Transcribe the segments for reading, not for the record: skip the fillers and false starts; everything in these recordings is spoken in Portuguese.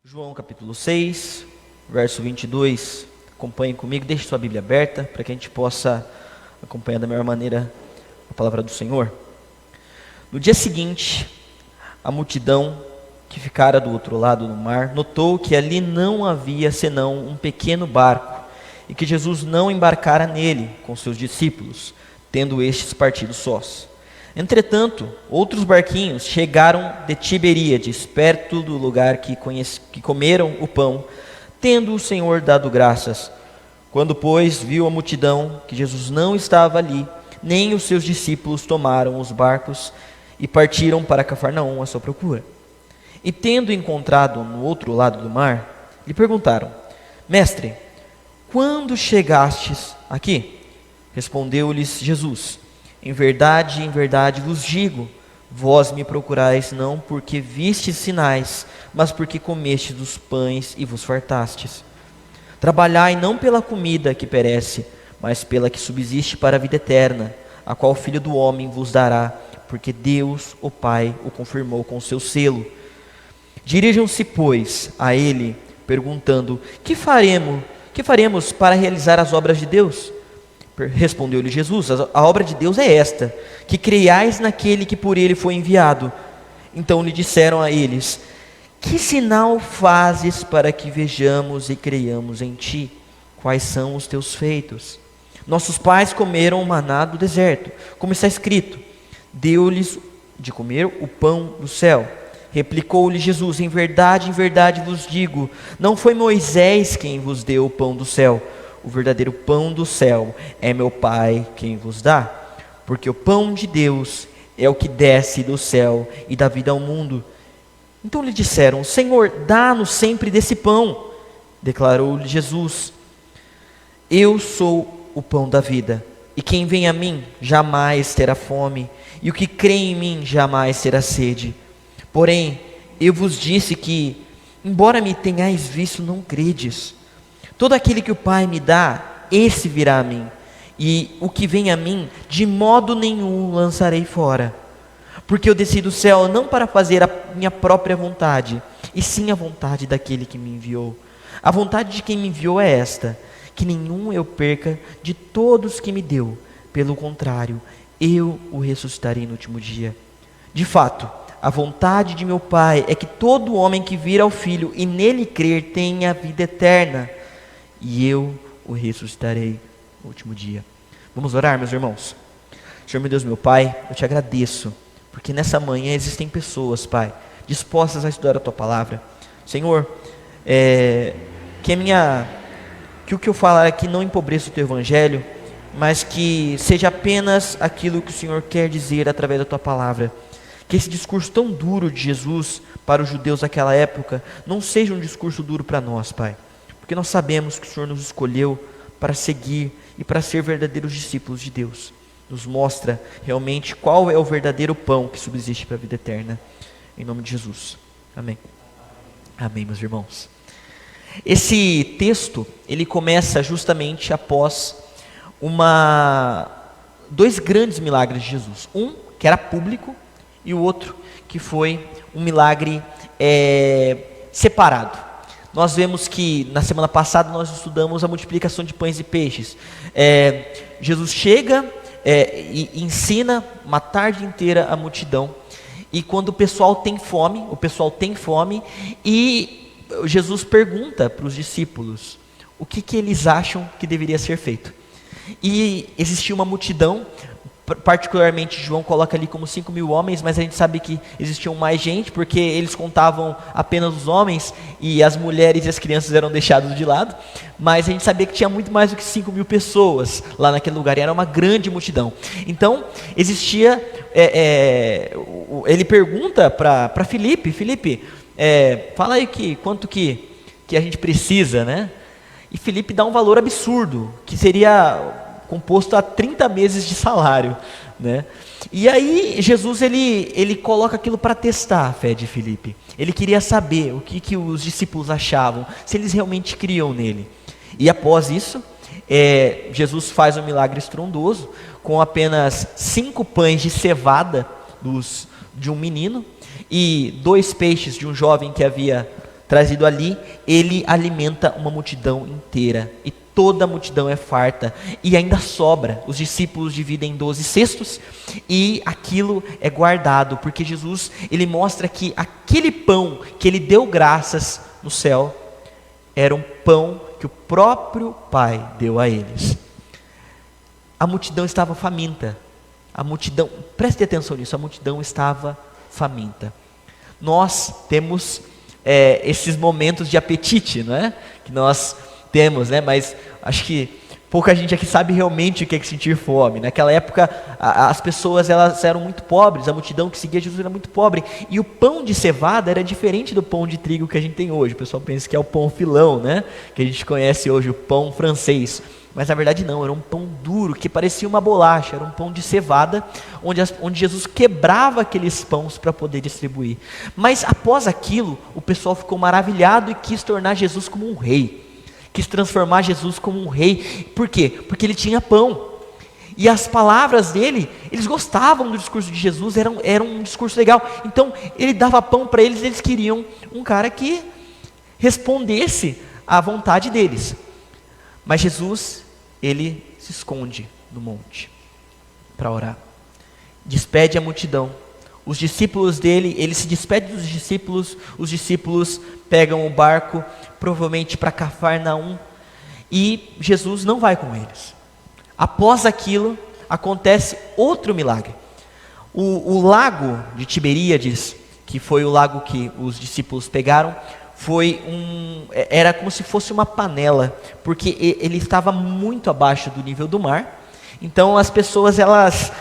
João capítulo 6, verso 22, acompanhe comigo, deixe sua Bíblia aberta, para que a gente possa acompanhar da melhor maneira a palavra do Senhor. No dia seguinte, a multidão que ficara do outro lado do mar, notou que ali não havia senão um pequeno barco, e que Jesus não embarcara nele com seus discípulos, tendo estes partido sós. Entretanto, outros barquinhos chegaram de Tiberíades, perto do lugar que comeram o pão, tendo o Senhor dado graças. Quando, pois, viu a multidão que Jesus não estava ali, nem os seus discípulos, tomaram os barcos e partiram para Cafarnaum à sua procura. E tendo encontrado no outro lado do mar, lhe perguntaram: Mestre, quando chegastes aqui? Respondeu-lhes Jesus: em verdade vos digo, vós me procurais não porque vistes sinais, mas porque comestes dos pães e vos fartastes. Trabalhai não pela comida que perece, mas pela que subsiste para a vida eterna, a qual o Filho do Homem vos dará, porque Deus, o Pai, o confirmou com seu selo. Dirijam-se, pois, a ele, perguntando: que faremos para realizar as obras de Deus? Respondeu-lhe Jesus: a obra de Deus é esta, que creiais naquele que por ele foi enviado. Então lhe disseram a eles: que sinal fazes para que vejamos e creiamos em ti? Quais são os teus feitos? Nossos pais comeram o maná do deserto, como está escrito: deu-lhes de comer o pão do céu. Replicou-lhe Jesus: em verdade vos digo, não foi Moisés quem vos deu o pão do céu. O verdadeiro pão do céu é meu Pai quem vos dá, porque o pão de Deus é o que desce do céu e dá vida ao mundo. Então lhe disseram: Senhor, dá-nos sempre desse pão. Declarou-lhe Jesus: eu sou o pão da vida, e quem vem a mim jamais terá fome, e o que crê em mim jamais terá sede. Porém, eu vos disse que, embora me tenhais visto, não credes. Todo aquele que o Pai me dá, esse virá a mim, e o que vem a mim, de modo nenhum lançarei fora. Porque eu desci do céu não para fazer a minha própria vontade, e sim a vontade daquele que me enviou. A vontade de quem me enviou é esta: que nenhum eu perca de todos que me deu. Pelo contrário, eu o ressuscitarei no último dia. De fato, a vontade de meu Pai é que todo homem que vir ao Filho e nele crer tenha a vida eterna, e eu o ressuscitarei no último dia. Vamos orar, meus irmãos? Senhor meu Deus, meu Pai, eu te agradeço, porque nessa manhã existem pessoas, Pai, dispostas a estudar a Tua Palavra. Senhor, que o que eu falar aqui não empobreça o Teu Evangelho, mas que seja apenas aquilo que o Senhor quer dizer através da Tua Palavra. Que esse discurso tão duro de Jesus para os judeus daquela época não seja um discurso duro para nós, Pai. Porque nós sabemos que o Senhor nos escolheu para seguir e para ser verdadeiros discípulos de Deus. Nos mostra realmente qual é o verdadeiro pão que subsiste para a vida eterna. Em nome de Jesus. Amém. Amém, meus irmãos. Esse texto, ele começa justamente após dois grandes milagres de Jesus. Um que era público e o outro que foi um milagre separado. Nós vemos que na semana passada nós estudamos a multiplicação de pães e peixes. Jesus chega e ensina uma tarde inteira a multidão. E quando o pessoal tem fome, e Jesus pergunta para os discípulos o que eles acham que deveria ser feito. E existia uma multidão, particularmente João coloca ali como 5.000 homens, mas a gente sabe que existiam mais gente, porque eles contavam apenas os homens, e as mulheres e as crianças eram deixados de lado, mas a gente sabia que tinha muito mais do que 5.000 pessoas lá naquele lugar, e era uma grande multidão. Então, existia, ele pergunta para Filipe, fala aí quanto que a gente precisa, né? E Filipe dá um valor absurdo, que seria composto a 30 meses de salário, né? E aí Jesus ele coloca aquilo para testar a fé de Filipe. Ele queria saber o que os discípulos achavam, se eles realmente criam nele. E após isso, Jesus faz um milagre estrondoso, com apenas 5 pães de cevada de um menino, e 2 peixes de um jovem que havia trazido ali, ele alimenta uma multidão inteira, e toda a multidão é farta, e ainda sobra. Os discípulos dividem em 12 cestos, e aquilo é guardado, porque Jesus, ele mostra que aquele pão que ele deu graças no céu, era um pão que o próprio Pai deu a eles. A multidão estava faminta, preste atenção nisso, a multidão estava faminta. Nós temos esses momentos de apetite, não é? Que nós temos, né? Mas acho que pouca gente aqui sabe realmente o que é sentir fome. Naquela época, as pessoas elas eram muito pobres, a multidão que seguia Jesus era muito pobre, e o pão de cevada era diferente do pão de trigo que a gente tem hoje. O pessoal pensa que é o pão filão, né? Que a gente conhece hoje, o pão francês. Mas na verdade não, era um pão duro, que parecia uma bolacha, era um pão de cevada, onde Jesus quebrava aqueles pães para poder distribuir. Mas após aquilo, o pessoal ficou maravilhado e quis tornar Jesus como um rei, quis transformar Jesus como um rei. Por quê? Porque ele tinha pão, e as palavras dele, eles gostavam do discurso de Jesus, era um discurso legal. Então ele dava pão para eles, eles queriam um cara que respondesse à vontade deles. Mas Jesus, ele se esconde no monte para orar, despede a multidão. Os discípulos dele, ele se despede dos discípulos, os discípulos pegam o barco, provavelmente para Cafarnaum, e Jesus não vai com eles. Após aquilo, acontece outro milagre. O lago de Tiberíades, que foi o lago que os discípulos pegaram, era como se fosse uma panela, porque ele estava muito abaixo do nível do mar. Então as pessoas, elas,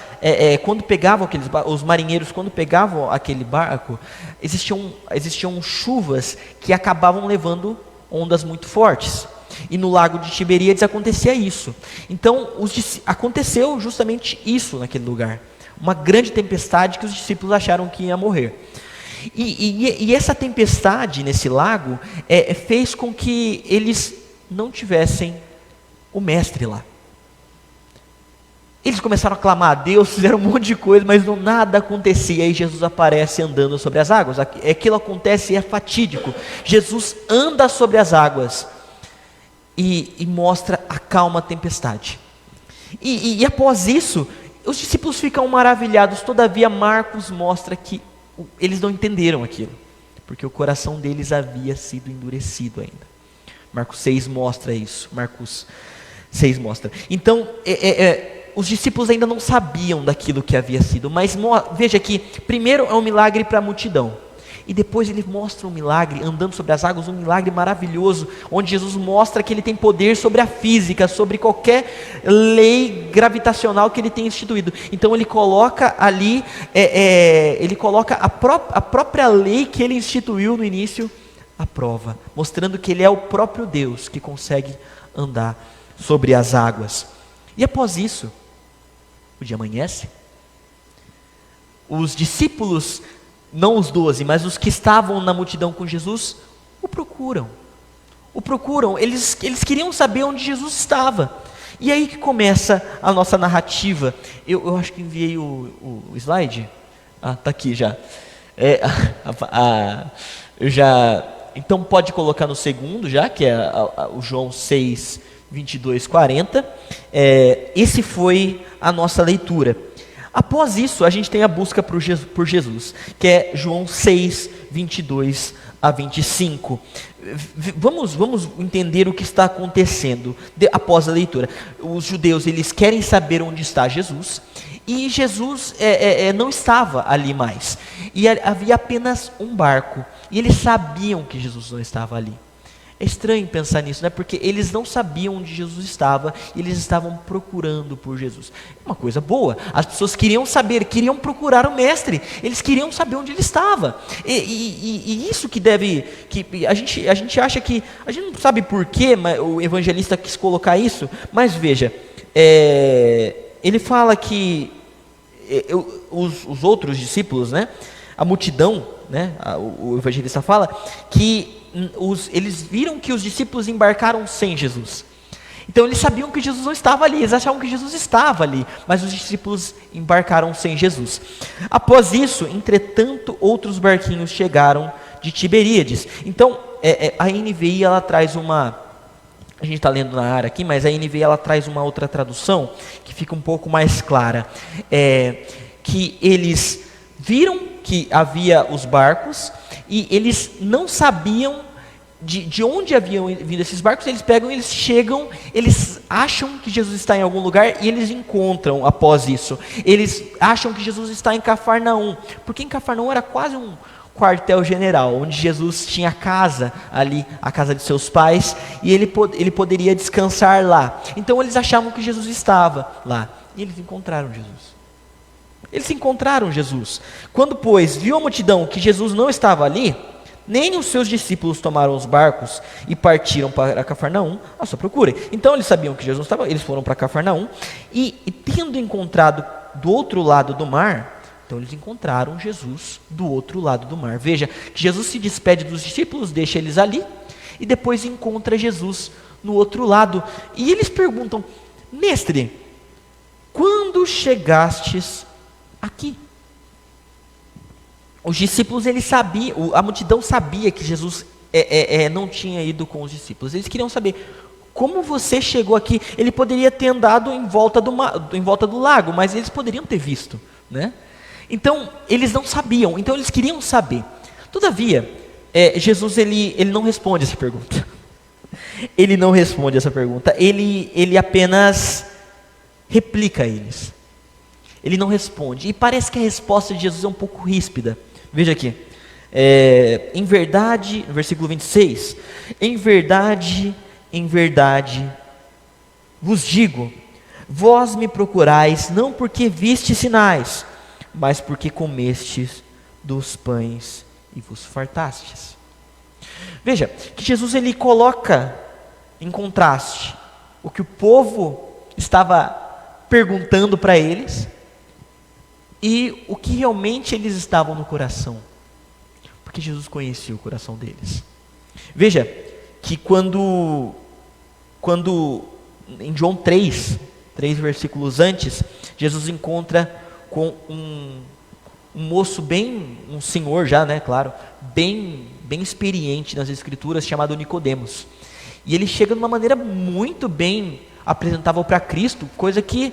quando pegavam os marinheiros, quando pegavam aquele barco, existiam chuvas que acabavam levando ondas muito fortes, e no lago de Tiberíades acontecia isso. Então aconteceu justamente isso naquele lugar, uma grande tempestade que os discípulos acharam que ia morrer. E essa tempestade nesse lago fez com que eles não tivessem o mestre lá. Eles começaram a clamar a Deus, fizeram um monte de coisa, mas nada acontecia. Aí Jesus aparece andando sobre as águas. Aquilo acontece e é fatídico. Jesus anda sobre as águas e mostra a calma tempestade. E após isso, os discípulos ficam maravilhados. Todavia Marcos mostra que eles não entenderam aquilo, porque o coração deles havia sido endurecido ainda. Marcos 6 mostra isso. Marcos 6 mostra. Então, os discípulos ainda não sabiam daquilo que havia sido, mas veja que primeiro é um milagre para a multidão, e depois ele mostra um milagre, andando sobre as águas, um milagre maravilhoso, onde Jesus mostra que ele tem poder sobre a física, sobre qualquer lei gravitacional que ele tem instituído. Então ele coloca ali, ele coloca a própria lei que ele instituiu no início à prova, mostrando que ele é o próprio Deus que consegue andar sobre as águas. E após isso, o dia amanhece, os discípulos, não os 12, mas os que estavam na multidão com Jesus, o procuram, eles queriam saber onde Jesus estava. E aí que começa a nossa narrativa. Eu acho que enviei o slide, está aqui já, então pode colocar no segundo já, que é o João 6, 22, 40, esse foi a nossa leitura. Após isso, a gente tem a busca por Jesus, que é João 6, 22 a 25. Vamos entender o que está acontecendo após a leitura. Os judeus, eles querem saber onde está Jesus, e Jesus não estava ali mais, e havia apenas um barco, e eles sabiam que Jesus não estava ali. É estranho pensar nisso, né? Porque eles não sabiam onde Jesus estava, e eles estavam procurando por Jesus. É uma coisa boa, as pessoas queriam saber, queriam procurar o mestre, eles queriam saber onde ele estava, e isso que a gente acha que, a gente não sabe por que o evangelista quis colocar isso, mas veja, ele fala que os outros discípulos, né, a multidão, né, o evangelista fala que eles viram que os discípulos embarcaram sem Jesus. Então eles sabiam que Jesus não estava ali, eles achavam que Jesus estava ali, mas os discípulos embarcaram sem Jesus. Após isso, entretanto, outros barquinhos chegaram de Tiberíades. Então, a NVI ela traz uma... A gente está lendo na área aqui, mas a NVI ela traz uma outra tradução que fica um pouco mais clara. Que eles viram que havia os barcos e eles não sabiam de onde haviam vindo esses barcos. Eles pegam, eles chegam, eles acham que Jesus está em algum lugar e eles encontram após isso. Eles acham que Jesus está em Cafarnaum, porque em Cafarnaum era quase um quartel-general, onde Jesus tinha casa ali, a casa de seus pais, e ele poderia descansar lá. Então eles achavam que Jesus estava lá, e eles encontraram Jesus. Eles encontraram Jesus. Quando, pois, viu a multidão que Jesus não estava ali, nem os seus discípulos tomaram os barcos e partiram para Cafarnaum à sua procura. Então eles sabiam que Jesus não estava, eles foram para Cafarnaum, e tendo encontrado do outro lado do mar, então eles encontraram Jesus do outro lado do mar. Veja que Jesus se despede dos discípulos, deixa eles ali, e depois encontra Jesus no outro lado. E eles perguntam: mestre, quando chegastes aqui? Os discípulos, eles sabiam, a multidão sabia que Jesus não tinha ido com os discípulos. Eles queriam saber: como você chegou aqui? Ele poderia ter andado em volta do lago, mas eles poderiam ter visto, né? Então, eles não sabiam, então eles queriam saber. Todavia, Jesus ele não responde essa pergunta. Ele não responde essa pergunta, ele apenas replica a eles. Ele não responde, e parece que a resposta de Jesus é um pouco ríspida. Veja aqui, em verdade, no versículo 26, em verdade vos digo, vós me procurais não porque vistes sinais, mas porque comestes dos pães e vos fartastes. Veja, que Jesus ele coloca em contraste o que o povo estava perguntando para eles e o que realmente eles estavam no coração. Porque Jesus conhecia o coração deles. Veja, que quando em João 3 versículos antes, Jesus encontra com um moço um senhor já, né, claro, bem experiente nas escrituras, chamado Nicodemos. E ele chega de uma maneira muito bem apresentável para Cristo, coisa que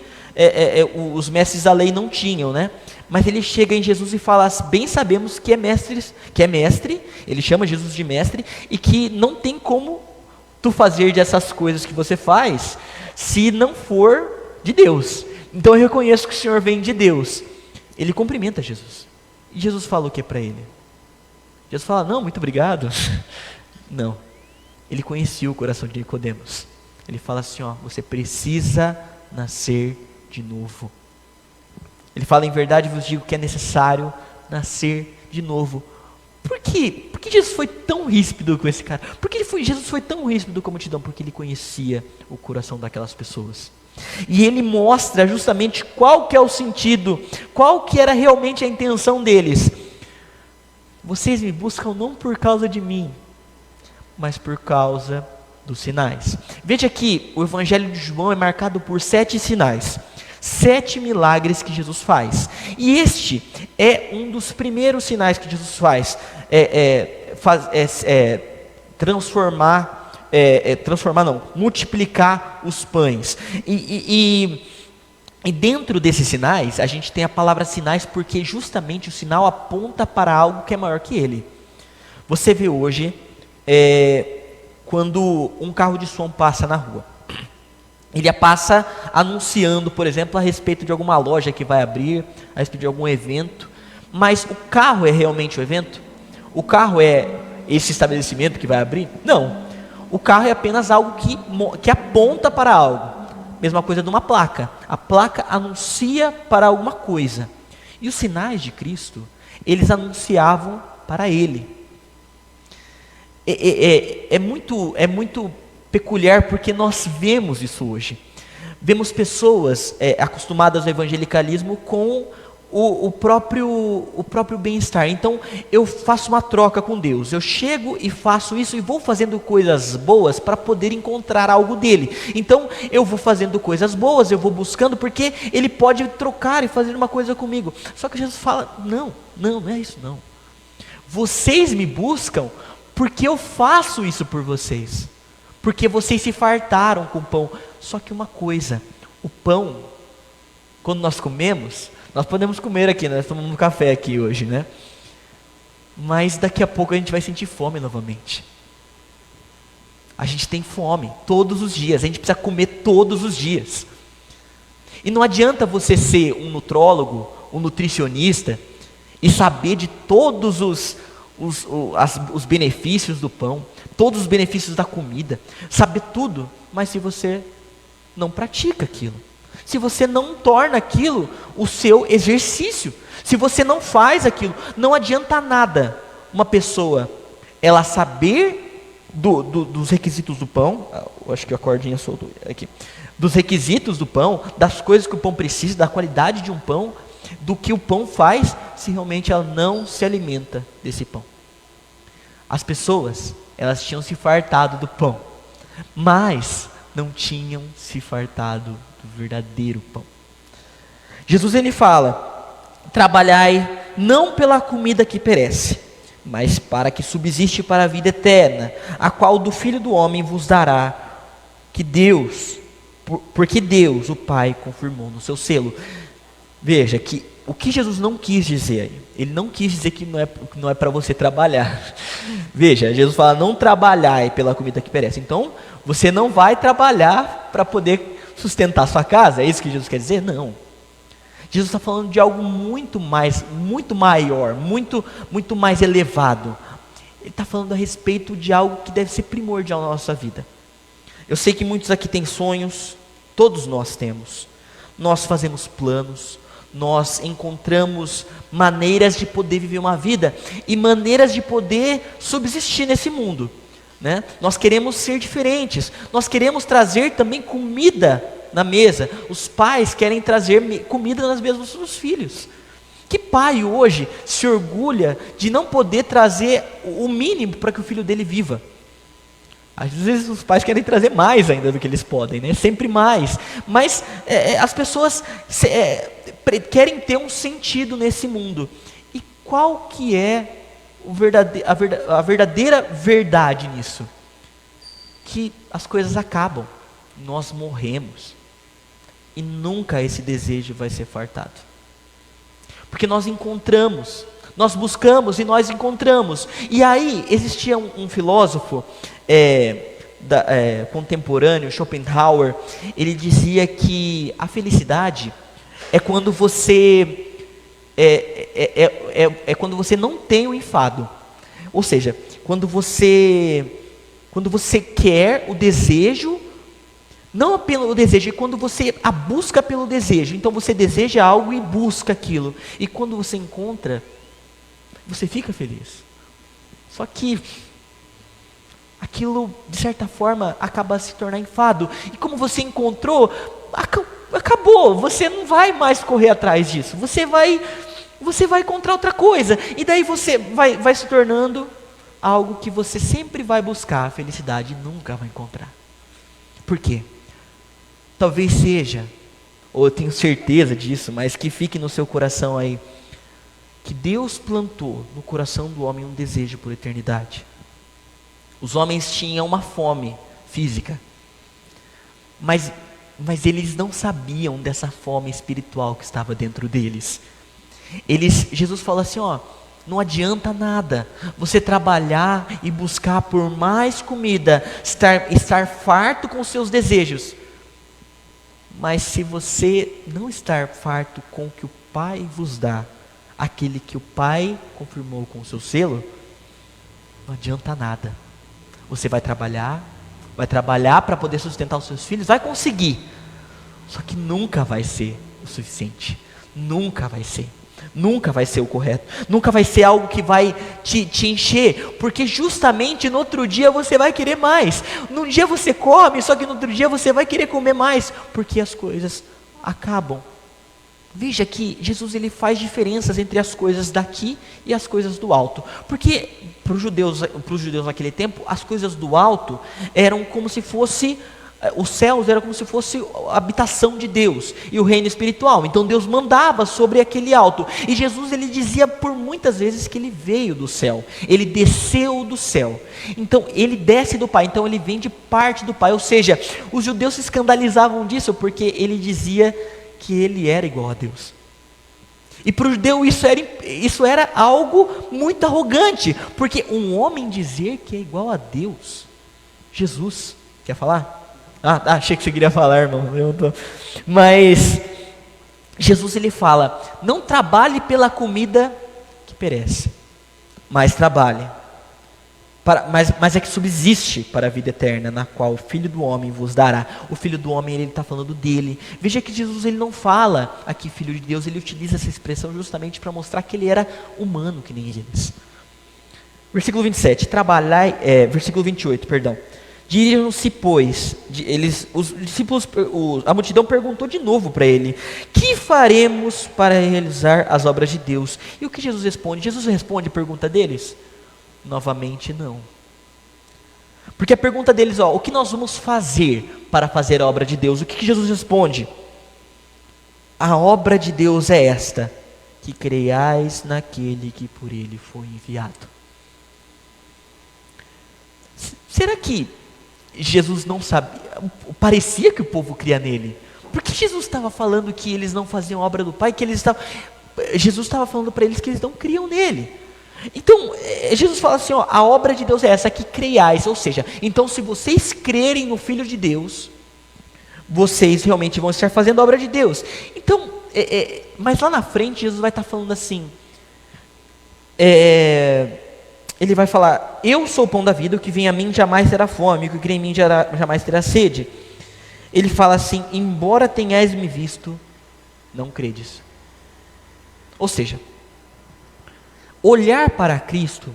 os mestres da lei não tinham, né? Mas ele chega em Jesus e fala: bem sabemos que é mestre, ele chama Jesus de mestre, e que não tem como tu fazer dessas coisas que você faz, se não for de Deus. Então eu reconheço que o Senhor vem de Deus. Ele cumprimenta Jesus. E Jesus fala o que para ele? Jesus fala: não, muito obrigado. Não. Ele conhecia o coração de Nicodemos. Ele fala assim: ó, você precisa nascer de novo. Ele fala: em verdade vos digo que é necessário nascer de novo. Por quê? Por que Jesus foi tão ríspido com esse cara? Jesus foi tão ríspido com a multidão? Porque ele conhecia o coração daquelas pessoas. E ele mostra justamente qual que é o sentido, qual que era realmente a intenção deles. Vocês me buscam não por causa de mim, mas por causa dos sinais. Veja que o Evangelho de João é marcado por 7 sinais, 7 milagres que Jesus faz. E este é um dos primeiros sinais que Jesus faz, multiplicar os pães. E dentro desses sinais, a gente tem a palavra sinais, porque justamente o sinal aponta para algo que é maior que ele. Você vê hoje, quando um carro de som passa na rua, ele passa anunciando, por exemplo, a respeito de alguma loja que vai abrir, a respeito de algum evento, mas o carro é realmente o evento? O carro é esse estabelecimento que vai abrir? Não. O carro é apenas algo que aponta para algo. Mesma coisa de uma placa. A placa anuncia para alguma coisa. E os sinais de Cristo, eles anunciavam para Ele. É muito peculiar, porque nós vemos isso hoje. Vemos pessoas acostumadas ao evangelicalismo com o próprio bem-estar. Então eu faço uma troca com Deus, eu chego e faço isso e vou fazendo coisas boas para poder encontrar algo dele. Então eu vou fazendo coisas boas, eu vou buscando, porque ele pode trocar e fazer uma coisa comigo. Só que Jesus fala: não é isso não. Vocês me buscam Porque eu faço isso por vocês. Porque vocês se fartaram com o pão. Só que uma coisa, o pão, quando nós comemos, nós podemos comer aqui, nós tomamos um café aqui hoje, né? Mas daqui a pouco a gente vai sentir fome novamente. A gente tem fome todos os dias, a gente precisa comer todos os dias. E não adianta você ser um nutrólogo, um nutricionista, e saber de todos os benefícios do pão, todos os benefícios da comida, saber tudo, mas se você não pratica aquilo, se você não torna aquilo o seu exercício, se você não faz aquilo, não adianta nada uma pessoa, ela saber dos requisitos do pão, eu acho que a cordinha soltou aqui, dos requisitos do pão, das coisas que o pão precisa, da qualidade de um pão, do que o pão faz, se realmente ela não se alimenta desse pão. As pessoas, elas tinham se fartado do pão, mas não tinham se fartado do verdadeiro pão. Jesus ele fala: trabalhai não pela comida que perece, mas para que subsiste para a vida eterna, a qual do Filho do Homem vos dará, porque Deus, o Pai, confirmou no seu selo. Veja que o que Jesus não quis dizer aí, ele não quis dizer que não é para você trabalhar. Veja, Jesus fala: não trabalhai pela comida que perece. Então, você não vai trabalhar para poder sustentar sua casa, é isso que Jesus quer dizer? Não. Jesus está falando de algo muito maior, muito mais elevado. Ele está falando a respeito de algo que deve ser primordial na nossa vida. Eu sei que muitos aqui têm sonhos, todos nós temos. Nós fazemos planos, nós encontramos maneiras de poder viver uma vida e maneiras de poder subsistir nesse mundo, né? Nós queremos ser diferentes, nós queremos trazer também comida na mesa. Os pais querem trazer comida nas mesas dos seus filhos. Que pai hoje se orgulha de não poder trazer o mínimo para que o filho dele viva? Às vezes os pais querem trazer mais ainda do que eles podem, né? Sempre mais. Mas as pessoas querem ter um sentido nesse mundo. E qual que é a verdadeira verdade nisso? Que as coisas acabam, nós morremos, e nunca esse desejo vai ser fartado. Porque nós encontramos, nós buscamos e nós encontramos. E aí existia um filósofo contemporâneo, Schopenhauer. Ele dizia que a felicidade é quando você quando você não tem o enfado. Ou seja, quando você quer o desejo, não pelo o desejo, é quando você a busca pelo desejo. Então você deseja algo e busca aquilo, e quando você encontra, você fica feliz. Só que aquilo, de certa forma, acaba se tornar enfado. E como você encontrou, acabou. Você não vai mais correr atrás disso. Você vai encontrar outra coisa. E daí você vai se tornando algo que você sempre vai buscar a felicidade e nunca vai encontrar. Por quê? Talvez seja, ou eu tenho certeza disso, mas que fique no seu coração aí, que Deus plantou no coração do homem um desejo por eternidade. Os homens tinham uma fome física, mas eles não sabiam dessa fome espiritual que estava dentro deles. Jesus fala assim, não adianta nada você trabalhar e buscar por mais comida, estar farto com os seus desejos, mas se você não estar farto com o que o Pai vos dá, aquele que o Pai confirmou com o seu selo, não adianta nada. Você vai trabalhar para poder sustentar os seus filhos, vai conseguir, só que nunca vai ser o suficiente, nunca vai ser o correto, nunca vai ser algo que vai te encher, porque justamente no outro dia você vai querer mais. Num dia você come, só que no outro dia você vai querer comer mais, porque as coisas acabam. Veja que Jesus ele faz diferenças entre as coisas daqui e as coisas do alto, porque para os judeus naquele tempo, as coisas do alto eram como se fosse Os céus eram como se fosse a habitação de Deus e o reino espiritual. Então Deus mandava sobre aquele alto. E Jesus, ele dizia por muitas vezes que ele veio do céu. Ele desceu do céu. Então ele desce do Pai. Então ele vem de parte do Pai. Ou seja, os judeus se escandalizavam disso porque ele dizia que ele era igual a Deus. E para o judeu isso era algo muito arrogante. Porque um homem dizer que é igual a Deus. Jesus, quer falar? Achei que você queria falar, irmão. Mas Jesus, ele fala: não trabalhe pela comida que perece, mas trabalhe mas é que subsiste para a vida eterna, na qual o Filho do Homem vos dará. O Filho do Homem, ele está falando dele. Veja que Jesus, ele não fala aqui Filho de Deus, ele utiliza essa expressão justamente para mostrar que ele era humano, que nem eles. Versículo 27, versículo 28, perdão. Dirijam-se, pois, os discípulos, a multidão perguntou de novo para ele: que faremos para realizar as obras de Deus? E o que Jesus responde? Jesus responde a pergunta deles? Novamente não. Porque a pergunta deles, o que nós vamos fazer para fazer a obra de Deus? O que Jesus responde? A obra de Deus é esta: que creiais naquele que por ele foi enviado. Será que Jesus não sabia? Parecia que o povo cria nele. Por que Jesus estava falando que eles não faziam obra do Pai? Jesus estava falando para eles que eles não criam nele. Então, Jesus fala assim, a obra de Deus é essa, que creiais. Ou seja, então se vocês crerem no Filho de Deus, vocês realmente vão estar fazendo a obra de Deus. Então, mas lá na frente, Jesus vai estar falando assim, ele vai falar: eu sou o pão da vida, o que vem a mim jamais terá fome, o que crê em mim jamais terá sede. Ele fala assim: embora tenhais me visto, não credes. Ou seja, olhar para Cristo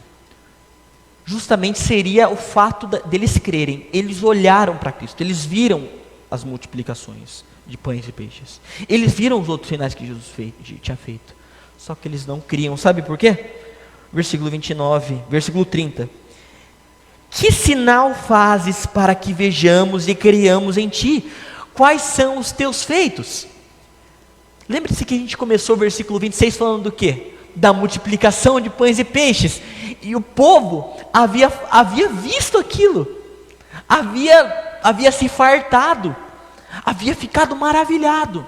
justamente seria o fato deles crerem. Eles olharam para Cristo, eles viram as multiplicações de pães e peixes, eles viram os outros sinais que Jesus tinha feito, só que eles não criam. Sabe por quê? Versículo 29, versículo 30. Que sinal fazes para que vejamos e creiamos em ti? Quais são os teus feitos? Lembre-se que a gente começou o versículo 26 falando do quê? Da multiplicação de pães e peixes. E o povo havia visto aquilo, havia se fartado, havia ficado maravilhado.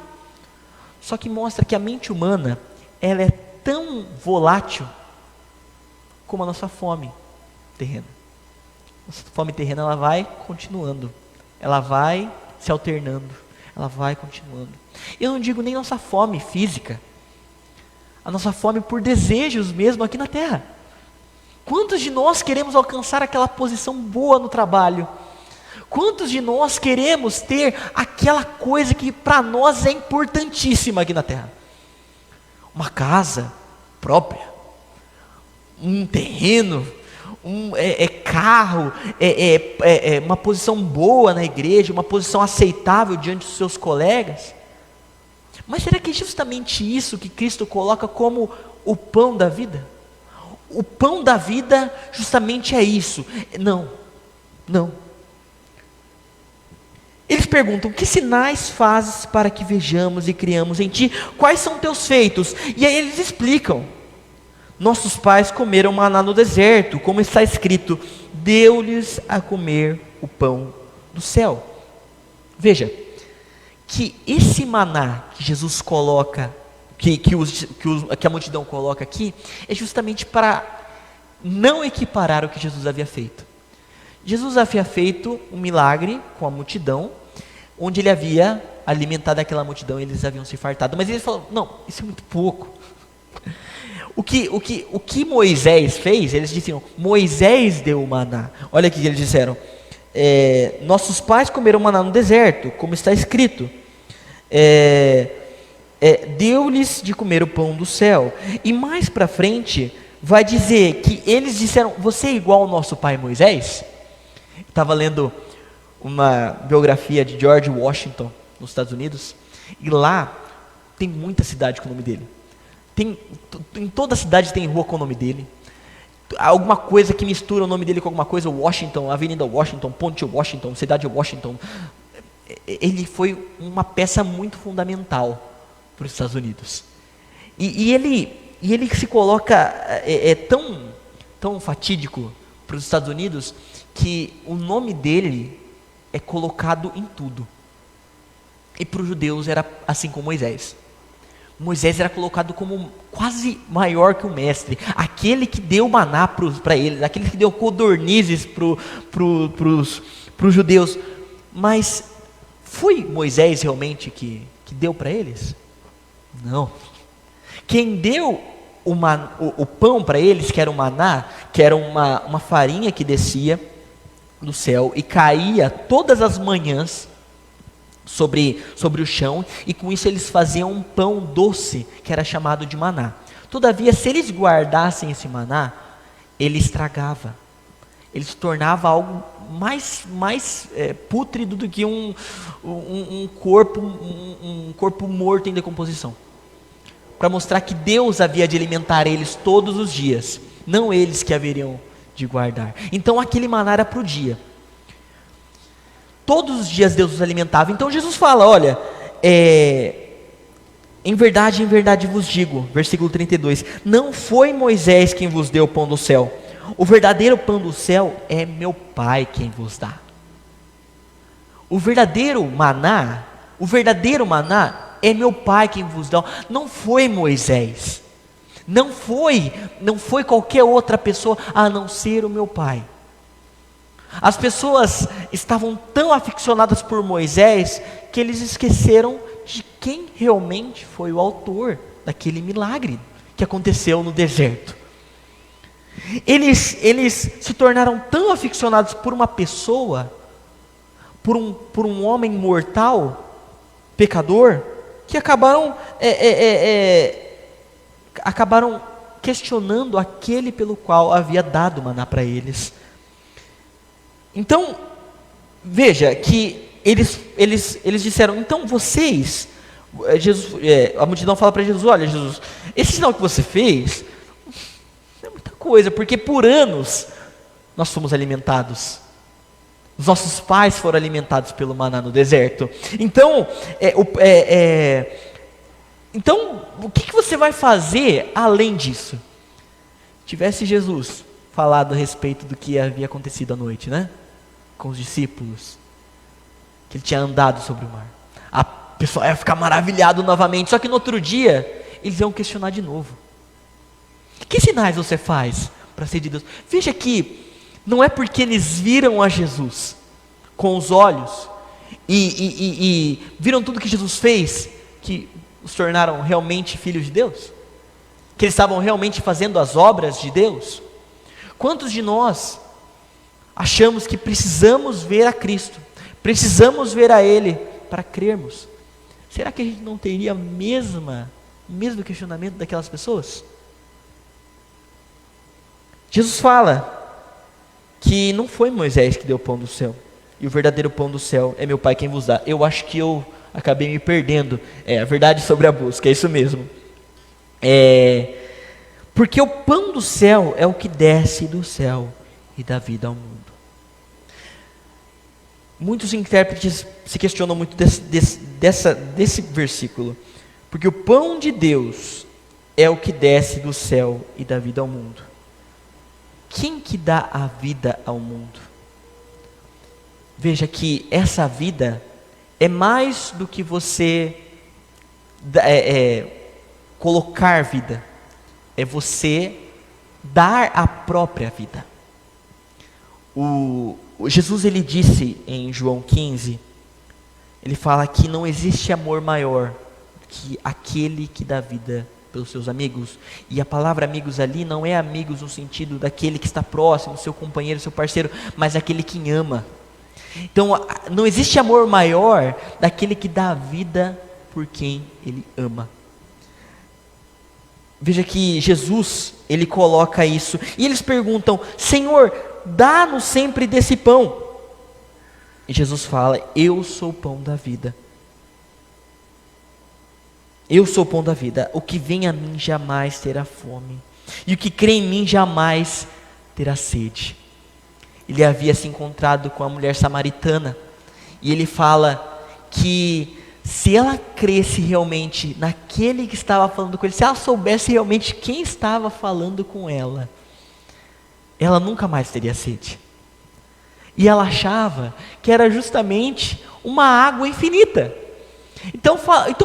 Só que mostra que a mente humana, ela é tão volátil como a nossa fome terrena. Nossa fome terrena, ela vai continuando, ela vai se alternando, ela vai continuando. Eu não digo nem nossa fome física, a nossa fome por desejos mesmo aqui na terra. Quantos de nós queremos alcançar aquela posição boa no trabalho? Quantos de nós queremos ter aquela coisa que para nós é importantíssima aqui na terra? Uma casa própria, um terreno, carro, uma posição boa na igreja, uma posição aceitável diante dos seus colegas. Mas será que é justamente isso que Cristo coloca como o pão da vida? O pão da vida justamente é isso. Não. Eles perguntam: que sinais fazes para que vejamos e criamos em ti? Quais são teus feitos? E aí eles explicam: nossos pais comeram maná no deserto, como está escrito, deu-lhes a comer o pão do céu. Veja, que esse maná que Jesus coloca, que a multidão coloca aqui, é justamente para não equiparar o que Jesus havia feito. Jesus havia feito um milagre com a multidão, onde ele havia alimentado aquela multidão e eles haviam se fartado. Mas eles falaram: não, isso é muito pouco. O que Moisés fez, eles diziam: Moisés deu o maná. Olha aqui que eles disseram: nossos pais comeram maná no deserto, como está escrito, deu-lhes de comer o pão do céu. E mais para frente vai dizer que eles disseram: você é igual ao nosso pai Moisés? Estava lendo uma biografia de George Washington nos Estados Unidos, e lá tem muita cidade com o nome dele. Em toda a cidade tem rua com o nome dele, alguma coisa que mistura o nome dele com alguma coisa. Washington, Avenida Washington, Ponte Washington, Cidade Washington, ele foi uma peça muito fundamental para os Estados Unidos. E ele se coloca tão fatídico para os Estados Unidos que o nome dele é colocado em tudo. E para os judeus era assim com Moisés. Moisés era colocado como quase maior que o mestre, aquele que deu maná para eles, aquele que deu codornizes para os judeus. Mas foi Moisés realmente que deu para eles? Não. Quem deu o pão para eles, que era o maná, que era uma farinha que descia do céu e caía todas as manhãs sobre o chão, e com isso eles faziam um pão doce, que era chamado de maná. Todavia, se eles guardassem esse maná, ele estragava, ele se tornava algo mais pútrido do que um corpo morto em decomposição, para mostrar que Deus havia de alimentar eles todos os dias, não eles que haveriam de guardar. Então aquele maná era para o dia. Todos os dias Deus os alimentava. Então Jesus fala, olha, em verdade vos digo, versículo 32, não foi Moisés quem vos deu o pão do céu, o verdadeiro pão do céu é meu Pai quem vos dá. O verdadeiro maná é meu Pai quem vos dá, não foi Moisés, não foi qualquer outra pessoa a não ser o meu Pai. As pessoas estavam tão aficionadas por Moisés que eles esqueceram de quem realmente foi o autor daquele milagre que aconteceu no deserto. Eles se tornaram tão aficionados por uma pessoa, por um homem mortal, pecador, que acabaram questionando aquele pelo qual havia dado maná para eles. Então, veja que eles disseram, então vocês, a multidão fala para Jesus, olha Jesus, esse sinal que você fez, é muita coisa, porque por anos nós fomos alimentados, os nossos pais foram alimentados pelo maná no deserto, então, então o que você vai fazer além disso? Tivesse Jesus falado a respeito do que havia acontecido à noite, né? Com os discípulos, que ele tinha andado sobre o mar, a pessoa ia ficar maravilhado novamente, só que no outro dia, eles iam questionar de novo, que sinais você faz para ser de Deus? Veja que, não é porque eles viram a Jesus, com os olhos, e viram tudo que Jesus fez, que os tornaram realmente filhos de Deus, que eles estavam realmente fazendo as obras de Deus. Quantos de nós achamos que precisamos ver a Cristo, precisamos ver a Ele para crermos? Será que a gente não teria o mesmo questionamento daquelas pessoas? Jesus fala que não foi Moisés que deu o pão do céu, e o verdadeiro pão do céu é meu Pai quem vos dá. Eu acho que eu acabei me perdendo, a verdade sobre a busca, é isso mesmo. Porque o pão do céu é o que desce do céu e dá vida ao mundo. Muitos intérpretes se questionam muito desse versículo, porque o pão de Deus é o que desce do céu e dá vida ao mundo. Quem que dá a vida ao mundo? Veja que essa vida é mais do que você colocar vida, é você dar a própria vida. Jesus ele disse em João 15, ele fala que não existe amor maior que aquele que dá vida pelos seus amigos, e a palavra amigos ali não é amigos no sentido daquele que está próximo, seu companheiro, seu parceiro, mas aquele que ama. Então não existe amor maior daquele que dá a vida por quem ele ama. Veja que Jesus, ele coloca isso, e eles perguntam, Senhor, dá-nos sempre desse pão. E Jesus fala, eu sou o pão da vida. Eu sou o pão da vida, o que vem a mim jamais terá fome, e o que crê em mim jamais terá sede. Ele havia se encontrado com a mulher samaritana, e ele fala que se ela cresce realmente naquele que estava falando com ele, se ela soubesse realmente quem estava falando com ela nunca mais teria sede. E ela achava que era justamente uma água infinita. Então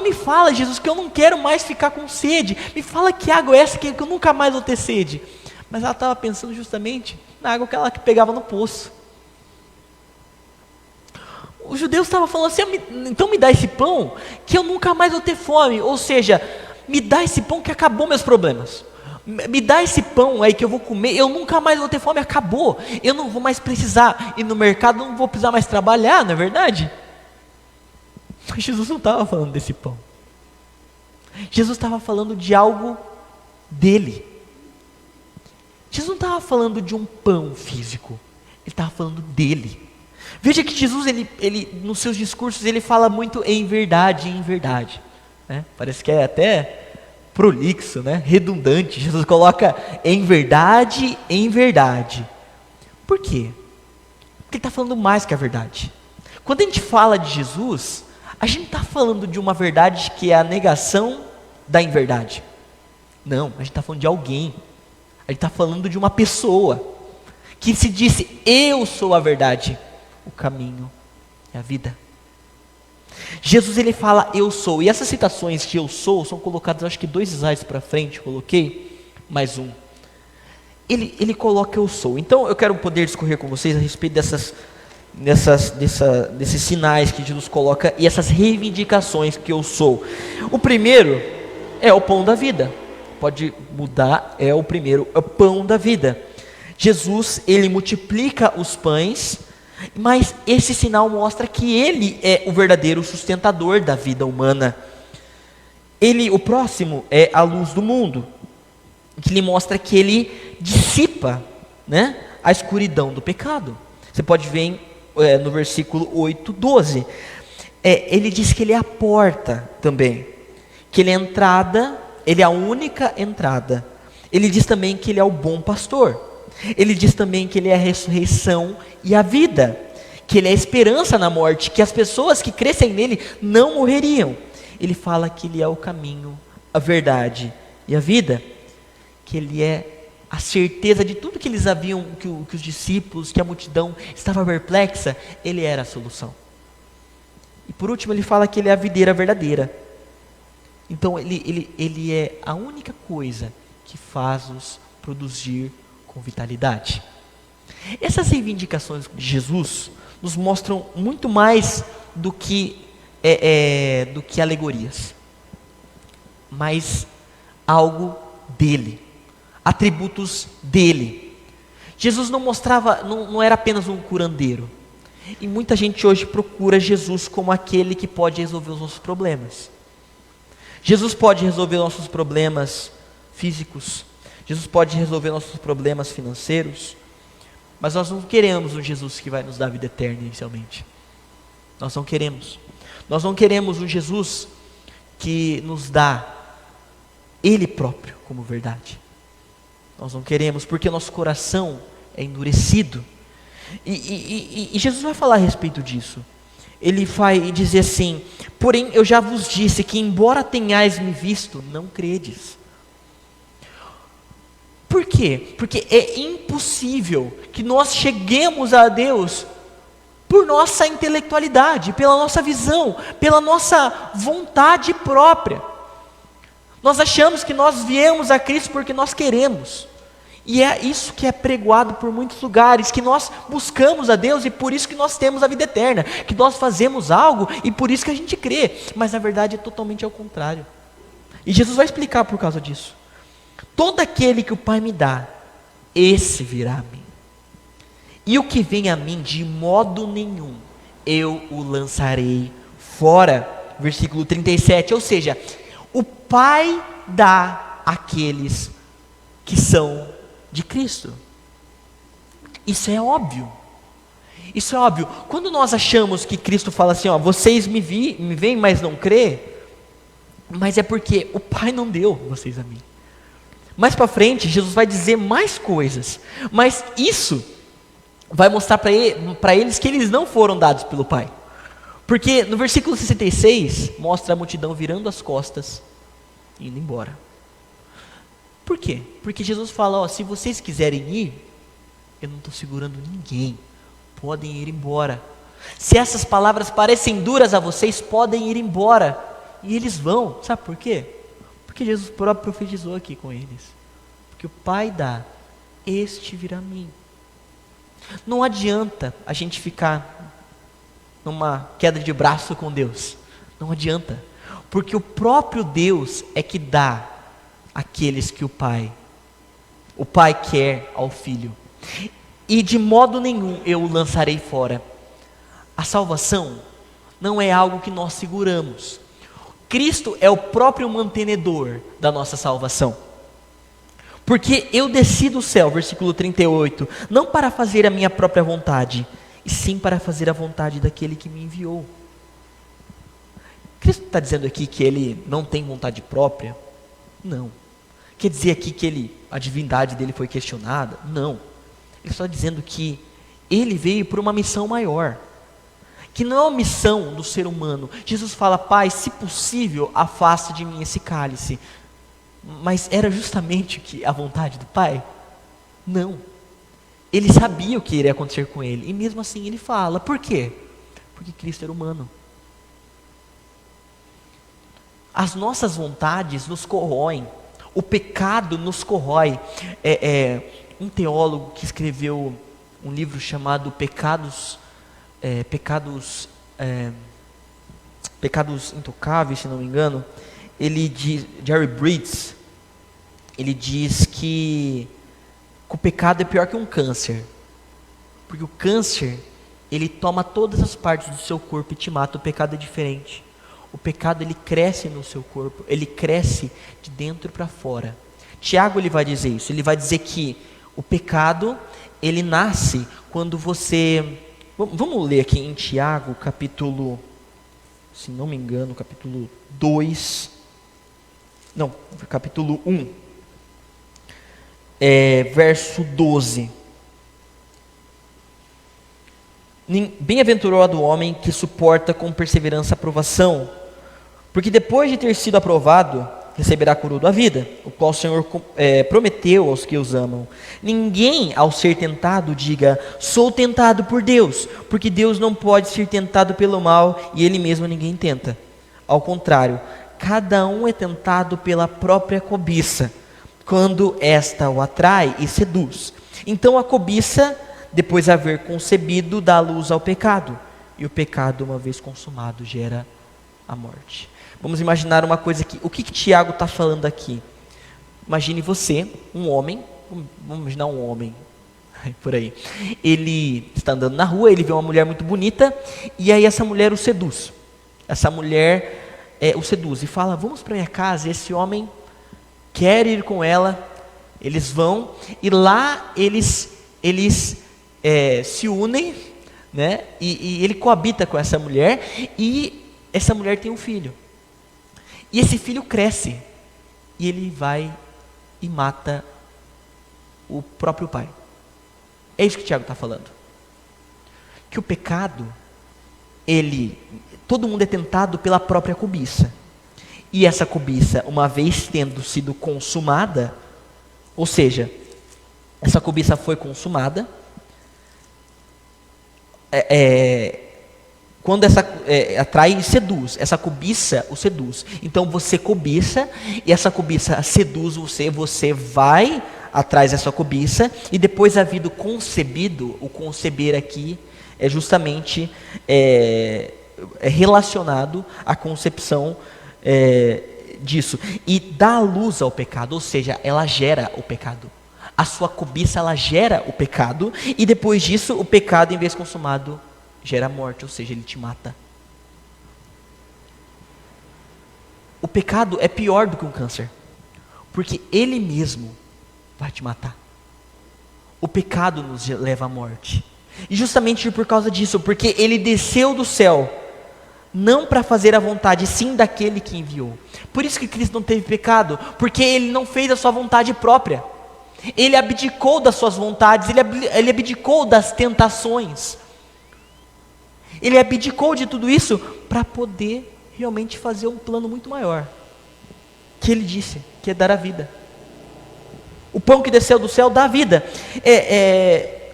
me fala, Jesus, que eu não quero mais ficar com sede. Me fala que água é essa que eu nunca mais vou ter sede. Mas ela estava pensando justamente na água que ela pegava no poço. Os judeus estavam falando assim, então me dá esse pão que eu nunca mais vou ter fome. Ou seja, me dá esse pão que acabou meus problemas. Me dá esse pão aí que eu vou comer, eu nunca mais vou ter fome, acabou. Eu não vou mais precisar ir no mercado, não vou precisar mais trabalhar, não é verdade? Mas Jesus não estava falando desse pão. Jesus estava falando de algo dele. Jesus não estava falando de um pão físico, ele estava falando dele. Veja que Jesus, ele nos seus discursos, ele fala muito em verdade, né? Parece que é até prolixo, né? Redundante. Jesus coloca em verdade. Por quê? Porque ele está falando mais que a verdade. Quando a gente fala de Jesus, a gente não está falando de uma verdade que é a negação da inverdade. Não, a gente está falando de alguém. A gente está falando de uma pessoa que se disse: eu sou a verdade, o caminho e a vida. Jesus, ele fala eu sou, e essas citações de eu sou são colocadas, acho que 2 slides para frente, coloquei mais um. Ele coloca eu sou. Então eu quero poder discorrer com vocês a respeito desses sinais que Jesus coloca e essas reivindicações que eu sou. O primeiro é o pão da vida. Pode mudar, é o primeiro, é o pão da vida. Jesus, ele multiplica os pães, mas esse sinal mostra que ele é o verdadeiro sustentador da vida humana. O próximo é a luz do mundo, que lhe mostra que ele dissipa, né, a escuridão do pecado. Você pode ver no versículo 8, 12. Ele diz que ele é a porta também, que ele é a entrada, ele é a única entrada. Ele diz também que ele é o bom pastor. Ele diz também que ele é a ressurreição e a vida, que ele é a esperança na morte, que as pessoas que crescem nele não morreriam. Ele fala que ele é o caminho, a verdade e a vida, que ele é a certeza de tudo que eles haviam, que os discípulos, que a multidão estava perplexa, ele era a solução. E por último ele fala que ele é a videira verdadeira. Então ele é a única coisa que faz-nos produzir com vitalidade. Essas reivindicações de Jesus nos mostram muito mais do que alegorias, mas algo dele, atributos dele. Jesus não mostrava, não era apenas um curandeiro. E muita gente hoje procura Jesus como aquele que pode resolver os nossos problemas. Jesus pode resolver nossos problemas físicos, Jesus pode resolver nossos problemas financeiros, mas nós não queremos um Jesus que vai nos dar vida eterna inicialmente. Nós não queremos. Nós não queremos um Jesus que nos dá Ele próprio como verdade. Nós não queremos, porque nosso coração é endurecido. E Jesus vai falar a respeito disso. Ele vai dizer assim: porém eu já vos disse que embora tenhais me visto, não credes. Por quê? Porque é impossível que nós cheguemos a Deus por nossa intelectualidade, pela nossa visão, pela nossa vontade própria. Nós achamos que nós viemos a Cristo porque nós queremos. E é isso que é pregoado por muitos lugares, que nós buscamos a Deus e por isso que nós temos a vida eterna, que nós fazemos algo e por isso que a gente crê, mas na verdade é totalmente ao contrário. E Jesus vai explicar por causa disso. Todo aquele que o Pai me dá, esse virá a mim. E o que vem a mim, de modo nenhum, eu o lançarei fora. Versículo 37, ou seja, o Pai dá àqueles que são de Cristo. Isso é óbvio. Isso é óbvio. Quando nós achamos que Cristo fala assim, vocês me veem, mas não crê, mas é porque o Pai não deu vocês a mim. Mais para frente, Jesus vai dizer mais coisas, mas isso vai mostrar para eles que eles não foram dados pelo Pai. Porque no versículo 66 mostra a multidão virando as costas e indo embora. Por quê? Porque Jesus fala, ó, se vocês quiserem ir, eu não estou segurando ninguém, podem ir embora. Se essas palavras parecem duras a vocês, podem ir embora. E eles vão, sabe por quê? Porque Jesus próprio profetizou aqui com eles. Porque o Pai dá, este virá a mim. Não adianta a gente ficar numa queda de braço com Deus. Não adianta. Porque o próprio Deus é que dá àqueles que o Pai quer ao Filho. E de modo nenhum eu o lançarei fora. A salvação não é algo que nós seguramos. Cristo é o próprio mantenedor da nossa salvação. Porque eu desci do céu, versículo 38, não para fazer a minha própria vontade, e sim para fazer a vontade daquele que me enviou. Cristo está dizendo aqui que ele não tem vontade própria? Não. Quer dizer aqui que a divindade dele foi questionada? Não. Ele está dizendo que ele veio por uma missão maior, que não é uma missão do ser humano. Jesus fala, Pai, se possível, afaste de mim esse cálice. Mas era justamente a vontade do Pai? Não. Ele sabia o que iria acontecer com ele, e mesmo assim ele fala. Por quê? Porque Cristo era humano. As nossas vontades nos corroem, o pecado nos corrói. Um teólogo que escreveu um livro chamado Pecados Intocáveis, se não me engano, ele diz, Jerry Bridges, ele diz que o pecado é pior que um câncer, porque o câncer, ele toma todas as partes do seu corpo e te mata. O pecado é diferente. O pecado, ele cresce no seu corpo, ele cresce de dentro para fora. Tiago, ele vai dizer isso, ele vai dizer que o pecado, ele nasce quando você... Vamos ler aqui em Tiago, capítulo, se não me engano, capítulo 2, não, capítulo 1, verso 12. Bem-aventurado o homem que suporta com perseverança a provação, porque depois de ter sido aprovado, receberá a coroa da vida, o qual o Senhor prometeu aos que os amam. Ninguém, ao ser tentado, diga, sou tentado por Deus, porque Deus não pode ser tentado pelo mal, e Ele mesmo ninguém tenta. Ao contrário, cada um é tentado pela própria cobiça, quando esta o atrai e seduz. Então a cobiça, depois de haver concebido, dá luz ao pecado, e o pecado, uma vez consumado, gera a morte. Vamos imaginar uma coisa aqui. O que Tiago está falando aqui? Imagine você, um homem, vamos imaginar um homem, por aí. Ele está andando na rua, ele vê uma mulher muito bonita, e aí essa mulher o seduz. Essa mulher o seduz e fala, vamos para minha casa. E esse homem quer ir com ela, eles vão, e lá eles se unem, né? E ele coabita com essa mulher, e essa mulher tem um filho. E esse filho cresce, e ele vai e mata o próprio pai. É isso que o Tiago está falando. Que o pecado, todo mundo é tentado pela própria cobiça. E essa cobiça, uma vez tendo sido consumada, ou seja, essa cobiça foi consumada, quando atrai e seduz, essa cobiça o seduz. Então você cobiça, e essa cobiça seduz você vai atrás dessa cobiça, e depois havido concebido, o conceber aqui é justamente relacionado à concepção disso, e dá luz ao pecado, ou seja, ela gera o pecado. A sua cobiça, ela gera o pecado, e depois disso, o pecado, em vez consumado, gera morte, ou seja, ele te mata. O pecado é pior do que um câncer, porque ele mesmo vai te matar. O pecado nos leva à morte. E justamente por causa disso, porque ele desceu do céu, não para fazer a vontade, sim daquele que enviou. Por isso que Cristo não teve pecado, porque ele não fez a sua vontade própria. Ele abdicou das suas vontades, ele abdicou das tentações. Ele abdicou de tudo isso para poder realmente fazer um plano muito maior, que ele disse, que é dar a vida. O pão que desceu do céu dá a vida.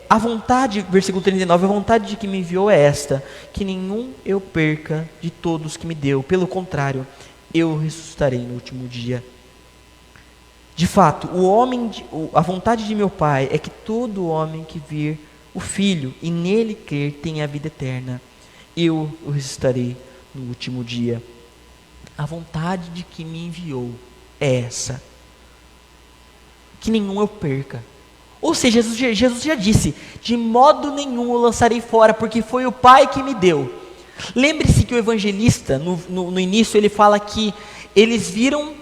A vontade, versículo 39, a vontade de que me enviou é esta, que nenhum eu perca de todos que me deu, pelo contrário, eu ressuscitarei no último dia. De fato, a vontade de meu Pai é que todo homem que vir o Filho e nele crer tenha a vida eterna. Eu o ressuscitarei no último dia. A vontade de que me enviou é essa, que nenhum eu perca. Ou seja, Jesus já disse, de modo nenhum eu lançarei fora, porque foi o Pai que me deu. Lembre-se que o evangelista, no início, ele fala que eles viram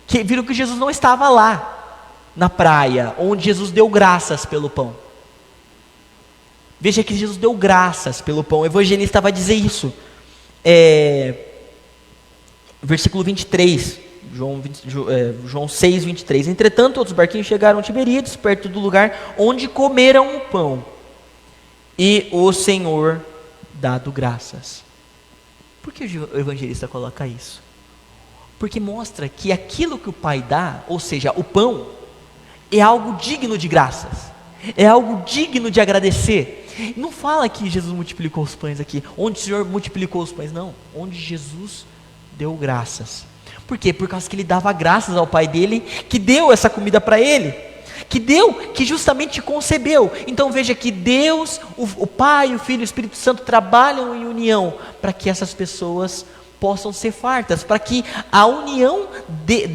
que Jesus não estava lá, na praia, onde Jesus deu graças pelo pão. Veja que Jesus deu graças pelo pão. O evangelista vai dizer isso. Versículo 23, João 6, 23. Entretanto, outros barquinhos chegaram a Tiberíades, perto do lugar onde comeram o pão. E o Senhor dado graças. Por que o evangelista coloca isso? Porque mostra que aquilo que o Pai dá, ou seja, o pão, é algo digno de graças, é algo digno de agradecer. Não fala que Jesus multiplicou os pães aqui, onde o Senhor multiplicou os pães, não, onde Jesus deu graças. Por quê? Por causa que ele dava graças ao Pai dele, que deu essa comida para ele, que justamente concebeu. Então veja que Deus, o Pai, o Filho e o Espírito Santo trabalham em união, para que essas pessoas possam ser fartas, para que a união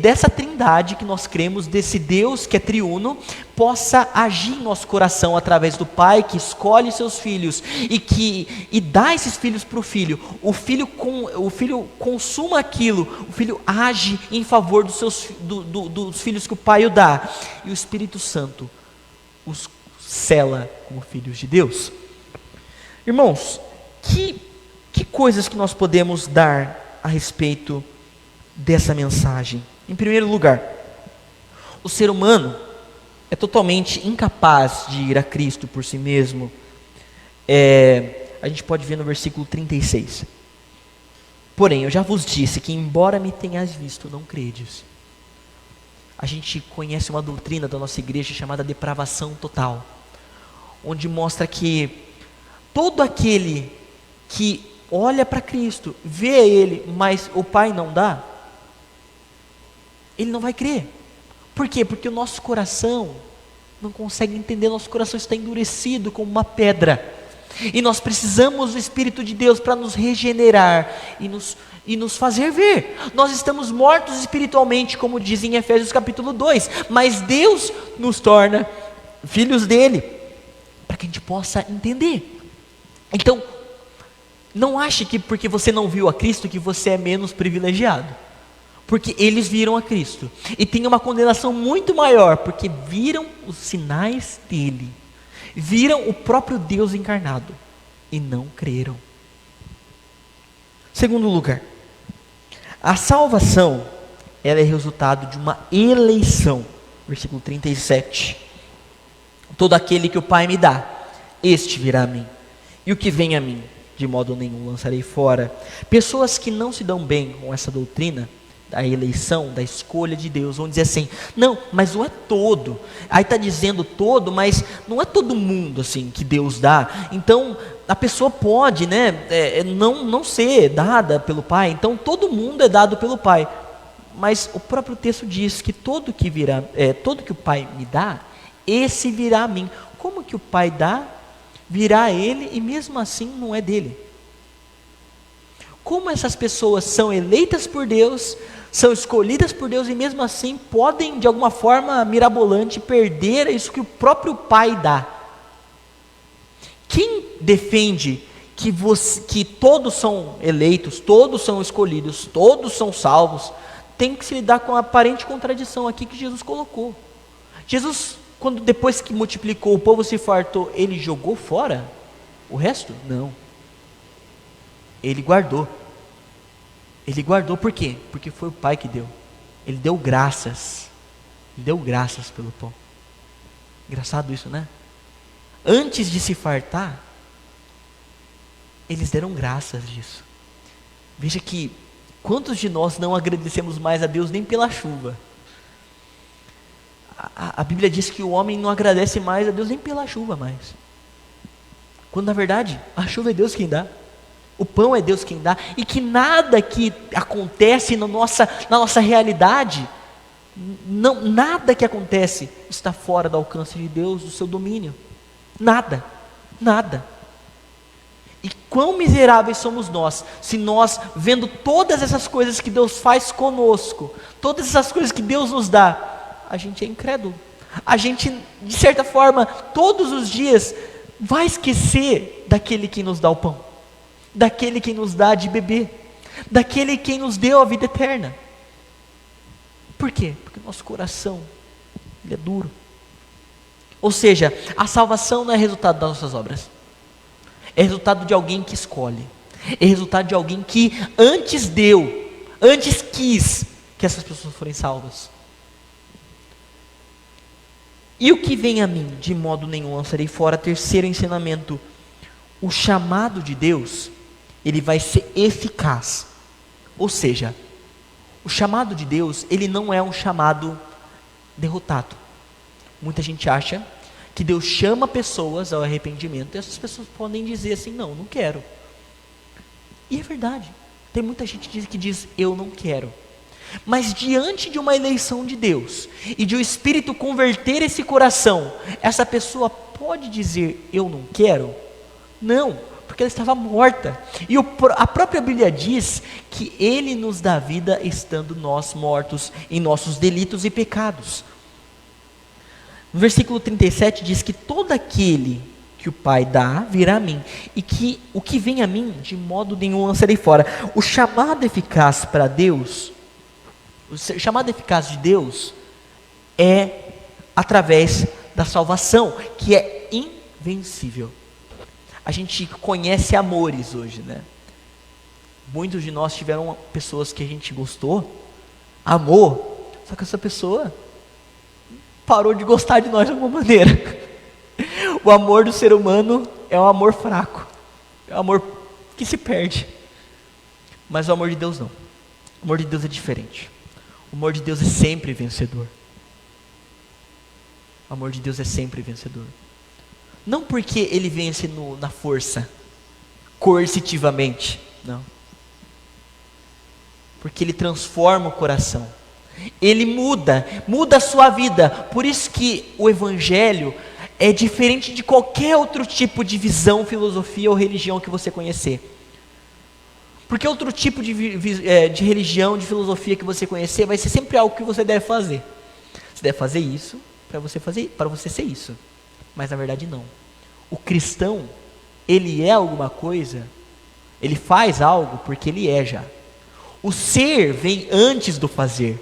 dessa trindade que nós cremos, desse Deus que é triuno, possa agir em nosso coração através do Pai que escolhe seus filhos e dá esses filhos para o Filho. O filho consuma aquilo, o Filho age em favor dos filhos que o Pai o dá, e o Espírito Santo os sela como filhos de Deus. Irmãos, que coisas que nós podemos dar a respeito dessa mensagem? Em primeiro lugar, o ser humano é totalmente incapaz de ir a Cristo por si mesmo. A gente pode ver no versículo 36. Porém, eu já vos disse que embora me tenhas visto, não credes. A gente conhece uma doutrina da nossa igreja chamada depravação total, onde mostra que todo aquele que olha para Cristo, vê Ele, mas o Pai não dá, ele não vai crer. Por quê? Porque o nosso coração não consegue entender, nosso coração está endurecido como uma pedra, e nós precisamos do Espírito de Deus para nos regenerar e nos fazer ver. Nós estamos mortos espiritualmente, como diz em Efésios capítulo 2, mas Deus nos torna filhos dele, para que a gente possa entender. Então, não ache que porque você não viu a Cristo que você é menos privilegiado, porque eles viram a Cristo, e tem uma condenação muito maior, porque viram os sinais dele, viram o próprio Deus encarnado, e não creram. Segundo lugar, a salvação, ela é resultado de uma eleição, versículo 37, todo aquele que o Pai me dá, este virá a mim, e o que vem a mim, de modo nenhum lançarei fora. Pessoas que não se dão bem com essa doutrina da eleição, da escolha de Deus, vão dizer assim, não, mas não é todo, aí está dizendo todo, mas não é todo mundo assim que Deus dá, então a pessoa pode, não ser dada pelo Pai, então todo mundo é dado pelo Pai, mas o próprio texto diz que todo que o Pai me dá, esse virá a mim. Como que o Pai dá, virá a ele, e mesmo assim não é dele? Como essas pessoas são eleitas por Deus, são escolhidas por Deus, e mesmo assim podem de alguma forma mirabolante perder isso que o próprio Pai dá? Quem defende que todos são eleitos, todos são escolhidos, todos são salvos, tem que se lidar com a aparente contradição aqui que Jesus colocou. Jesus, depois que multiplicou, o povo se fartou, ele jogou fora o resto? Não. Ele guardou. Ele guardou por quê? Porque foi o Pai que deu. Ele deu graças. Ele deu graças pelo pão. Engraçado isso, né? Antes de se fartar, eles deram graças disso. Veja que quantos de nós não agradecemos mais a Deus nem pela chuva? A Bíblia diz que o homem não agradece mais a Deus nem pela chuva mais. Quando na verdade a chuva é Deus quem dá, o pão é Deus quem dá, e que nada que acontece na nossa realidade, nada que acontece está fora do alcance de Deus, do seu domínio. Nada. E quão miseráveis somos nós, se nós, vendo todas essas coisas que Deus faz conosco, todas essas coisas que Deus nos dá, a gente é incrédulo. A gente, de certa forma, todos os dias, vai esquecer daquele que nos dá o pão, daquele que nos dá de beber, daquele que nos deu a vida eterna. Por quê? Porque o nosso coração, ele é duro. Ou seja, a salvação não é resultado das nossas obras, é resultado de alguém que escolhe, é resultado de alguém que antes quis que essas pessoas forem salvas. E o que vem a mim, de modo nenhum lançarei fora. Terceiro ensinamento: o chamado de Deus, ele vai ser eficaz. Ou seja, o chamado de Deus, ele não é um chamado derrotado. Muita gente acha que Deus chama pessoas ao arrependimento, e essas pessoas podem dizer assim: não quero. E é verdade, tem muita gente que diz eu não quero. Mas diante de uma eleição de Deus, e de o Espírito converter esse coração, essa pessoa pode dizer eu não quero? Não, porque ela estava morta. E a própria Bíblia diz que Ele nos dá vida estando nós mortos em nossos delitos e pecados. No versículo 37 diz que todo aquele que o Pai dá virá a mim, e que o que vem a mim de modo nenhum lançarei fora. O chamado eficaz para Deus, o chamado eficaz de Deus é através da salvação, que é invencível. A gente conhece amores hoje, né? Muitos de nós tiveram pessoas que a gente gostou, amou, só que essa pessoa parou de gostar de nós de alguma maneira. O amor do ser humano é um amor fraco, é um amor que se perde. Mas o amor de Deus não. O amor de Deus é diferente. O amor de Deus é sempre vencedor. O amor de Deus é sempre vencedor. Não porque ele vence na força, coercitivamente, não. Porque ele transforma o coração. Ele muda a sua vida. Por isso que o Evangelho é diferente de qualquer outro tipo de visão, filosofia ou religião que você conhecer. Porque outro tipo de religião, de filosofia que você conhecer, vai ser sempre algo que você deve fazer. Você deve fazer isso para você ser isso. Mas na verdade não. O cristão, ele é alguma coisa, ele faz algo porque ele é já. O ser vem antes do fazer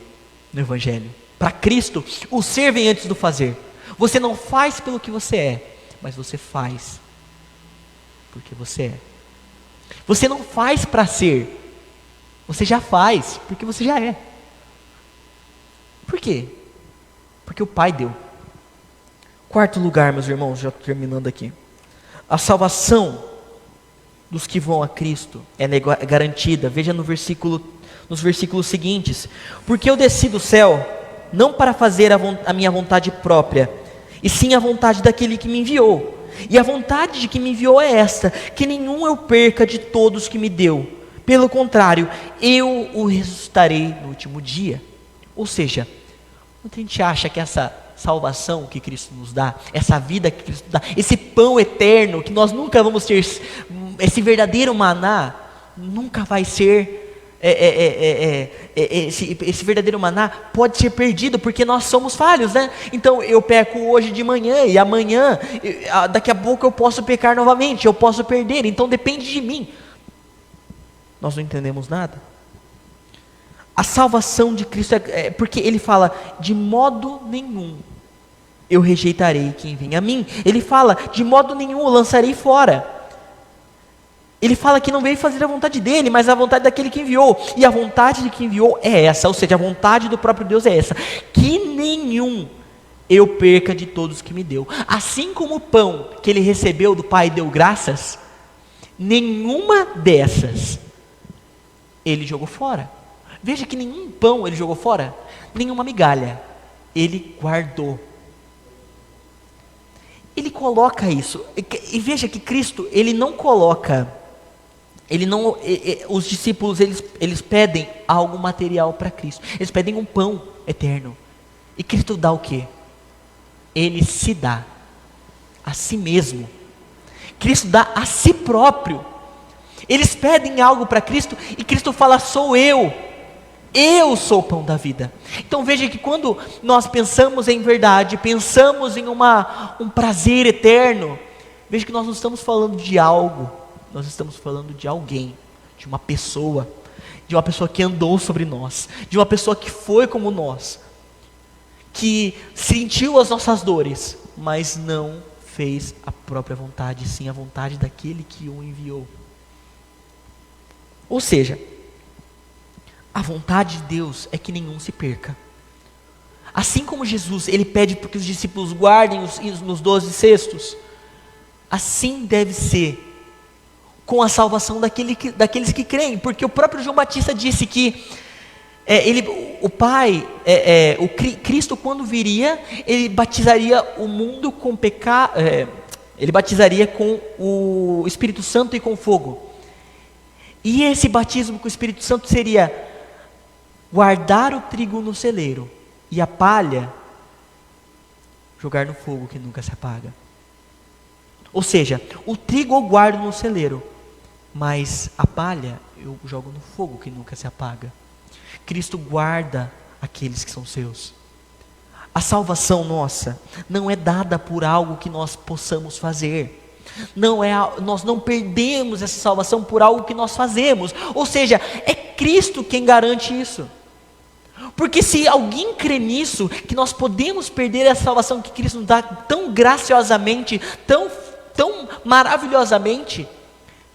no Evangelho. Para Cristo, o ser vem antes do fazer. Você não faz pelo que você é, mas você faz porque você é. Você não faz para ser, você já faz porque você já é. Por quê? Porque o Pai deu. Quarto lugar, meus irmãos, já terminando aqui. A salvação dos que vão a Cristo é garantida. Veja nos versículos seguintes: porque eu desci do céu, não para fazer a minha vontade própria, e sim a vontade daquele que me enviou. E a vontade de que me enviou é esta: que nenhum eu perca de todos que me deu. Pelo contrário, eu o ressuscitarei no último dia. Ou seja, muita gente acha que essa salvação que Cristo nos dá, essa vida que Cristo nos dá, esse pão eterno que nós nunca vamos ter, esse verdadeiro maná, nunca vai ser, esse verdadeiro maná pode ser perdido, porque nós somos falhos, né? Então eu peco hoje de manhã, e amanhã, daqui a pouco eu posso pecar novamente, eu posso perder, então depende de mim. Nós não entendemos nada. A salvação de Cristo porque ele fala: de modo nenhum eu rejeitarei quem vem a mim. Ele fala: de modo nenhum eu lançarei fora. Ele fala que não veio fazer a vontade dele, mas a vontade daquele que enviou. E a vontade de quem enviou é essa, ou seja, a vontade do próprio Deus é essa: que nenhum eu perca de todos que me deu. Assim como o pão que ele recebeu do Pai deu graças, nenhuma dessas ele jogou fora. Veja que nenhum pão ele jogou fora, nenhuma migalha, ele guardou. Ele coloca isso, e veja que Cristo, ele não coloca, os discípulos, eles pedem algo material para Cristo, eles pedem um pão eterno, e Cristo dá o quê? Ele se dá a si mesmo, Cristo dá a si próprio. Eles pedem algo para Cristo, e Cristo fala, sou eu sou o pão da vida. Então veja que quando nós pensamos em verdade, pensamos em um prazer eterno, veja que nós não estamos falando de algo, nós estamos falando de alguém, de uma pessoa que andou sobre nós, de uma pessoa que foi como nós, que sentiu as nossas dores, mas não fez a própria vontade, sim a vontade daquele que o enviou. Ou seja, a vontade de Deus é que nenhum se perca. Assim como Jesus, ele pede para que os discípulos guardem nos 12 cestos, assim deve ser com a salvação daqueles que creem, porque o próprio João Batista disse que Cristo quando viria, ele batizaria o mundo com pecado, ele batizaria com o Espírito Santo e com fogo. E esse batismo com o Espírito Santo seria guardar o trigo no celeiro e a palha jogar no fogo que nunca se apaga. Ou seja, o trigo eu guardo no celeiro, mas a palha eu jogo no fogo que nunca se apaga. Cristo guarda aqueles que são seus. A salvação nossa não é dada por algo que nós possamos fazer. Nós não perdemos essa salvação por algo que nós fazemos. Ou seja, é Cristo quem garante isso. Porque se alguém crê nisso, que nós podemos perder a salvação que Cristo nos dá tão graciosamente, tão maravilhosamente,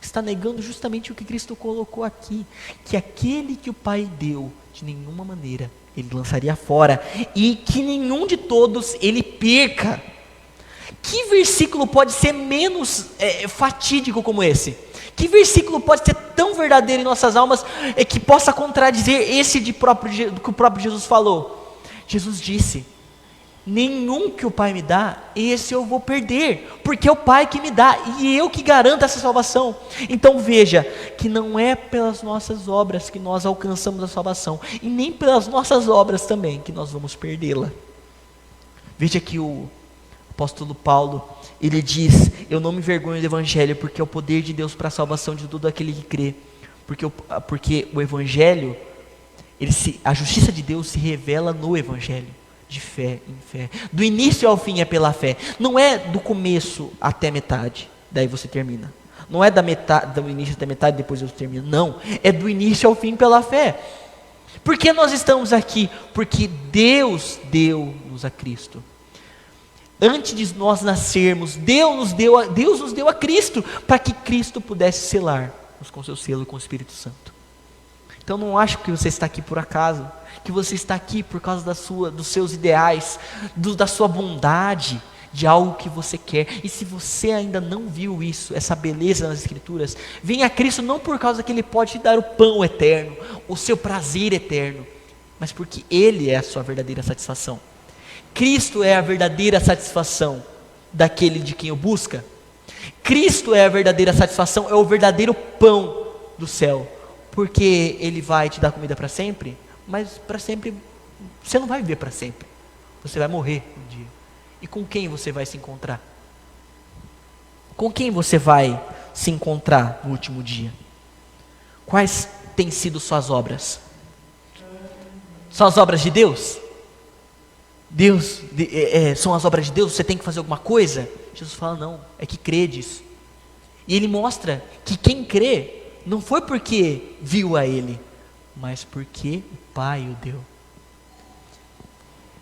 está negando justamente o que Cristo colocou aqui, que aquele que o Pai deu, de nenhuma maneira ele lançaria fora, e que nenhum de todos ele perca. Que versículo pode ser menos fatídico como esse? Que versículo pode ser tão verdadeiro em nossas almas que possa contradizer esse que o próprio Jesus falou? Jesus disse, nenhum que o Pai me dá, esse eu vou perder, porque é o Pai que me dá, e eu que garanto essa salvação. Então veja, que não é pelas nossas obras que nós alcançamos a salvação, e nem pelas nossas obras também que nós vamos perdê-la. Veja que o apóstolo Paulo, ele diz, eu não me envergonho do Evangelho, porque é o poder de Deus para a salvação de todo aquele que crê, porque o Evangelho, a justiça de Deus se revela no Evangelho, de fé em fé, do início ao fim é pela fé, não é do começo até metade, daí você termina, não é do início até metade, depois você termina, não, é do início ao fim pela fé. Por que nós estamos aqui? Porque Deus deu-nos a Cristo. Antes de nós nascermos, Deus nos deu a Cristo, para que Cristo pudesse selar-nos com seu selo e com o Espírito Santo. Então não acho que você está aqui por acaso, que você está aqui por causa dos seus ideais, da sua bondade, de algo que você quer. E se você ainda não viu isso, essa beleza nas Escrituras, venha a Cristo não por causa que Ele pode te dar o pão eterno, o seu prazer eterno, mas porque Ele é a sua verdadeira satisfação. Cristo é a verdadeira satisfação daquele de quem o busca. Cristo é a verdadeira satisfação, é o verdadeiro pão do céu. Porque Ele vai te dar comida para sempre, mas para sempre, você não vai viver para sempre. Você vai morrer um dia. E com quem você vai se encontrar? Com quem você vai se encontrar no último dia? Quais têm sido suas obras? São as obras de Deus? São as obras de Deus, você tem que fazer alguma coisa? Jesus fala, não, é que credes. E Ele mostra que quem crê, não foi porque viu a Ele, mas porque o Pai o deu.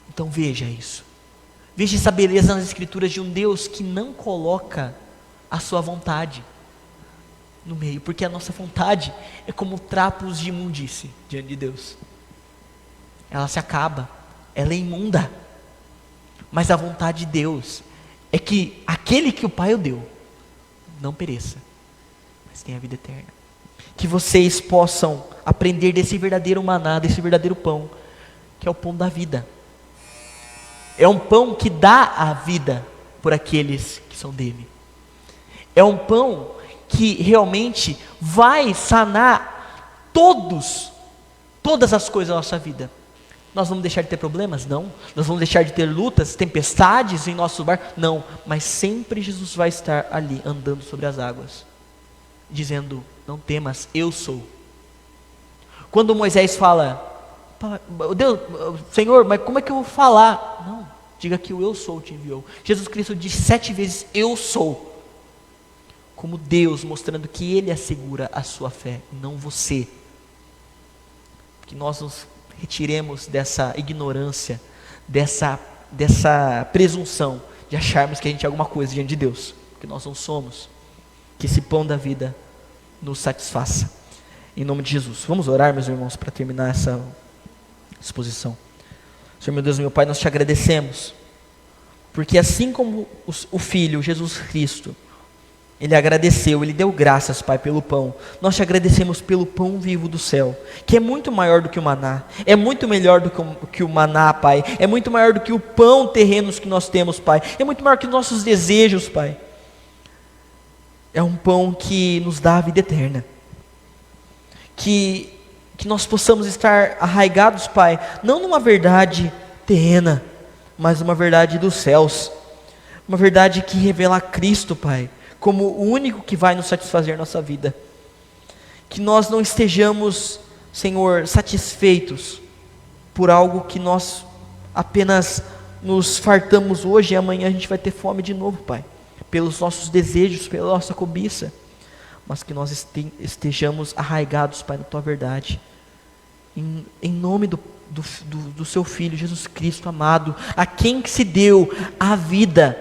Então veja isso. Veja essa beleza nas Escrituras de um Deus que não coloca a sua vontade no meio, porque a nossa vontade é como trapos de imundície diante de Deus. Ela se acaba, ela é imunda, mas a vontade de Deus é que aquele que o Pai o deu, não pereça, mas têm a vida eterna. Que vocês possam aprender desse verdadeiro maná, desse verdadeiro pão, que é o pão da vida. É um pão que dá a vida por aqueles que são dele. É um pão que realmente vai sanar todas as coisas da nossa vida. Nós vamos deixar de ter problemas? Não. Nós vamos deixar de ter lutas, tempestades em nosso barco? Não. Mas sempre Jesus vai estar ali, andando sobre as águas, dizendo: não temas, eu sou. Quando Moisés fala: Deus, Senhor, mas como é que eu vou falar? Não, diga que o eu sou te enviou. Jesus Cristo disse 7 vezes: eu sou. Como Deus, mostrando que Ele assegura a sua fé, não você. Que nós nos retiremos dessa ignorância, dessa presunção de acharmos que a gente é alguma coisa diante de Deus, porque nós não somos. Que esse pão da vida nos satisfaça, em nome de Jesus. Vamos orar, meus irmãos, para terminar essa exposição. Senhor, meu Deus, meu Pai, nós te agradecemos, porque assim como o Filho, Jesus Cristo, Ele agradeceu, Ele deu graças, Pai, pelo pão. Nós te agradecemos pelo pão vivo do céu, que é muito maior do que o maná, é muito melhor do que o maná, Pai, é muito maior do que o pão terrenos que nós temos, Pai, é muito maior que os nossos desejos, Pai. É um pão que nos dá a vida eterna, que nós possamos estar arraigados, Pai, não numa verdade terrena, mas numa verdade dos céus, uma verdade que revela Cristo, Pai, como o único que vai nos satisfazer nossa vida. Que nós não estejamos, Senhor, satisfeitos por algo que nós apenas nos fartamos hoje e amanhã a gente vai ter fome de novo, Pai, pelos nossos desejos, pela nossa cobiça, mas que nós estejamos arraigados, Pai, na Tua verdade, em nome do Seu Filho, Jesus Cristo amado, a quem que se deu a vida,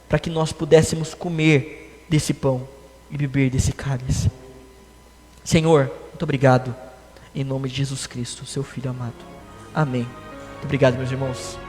para que nós pudéssemos comer desse pão e beber desse cálice. Senhor, muito obrigado, em nome de Jesus Cristo, Seu Filho amado. Amém. Muito obrigado, meus irmãos.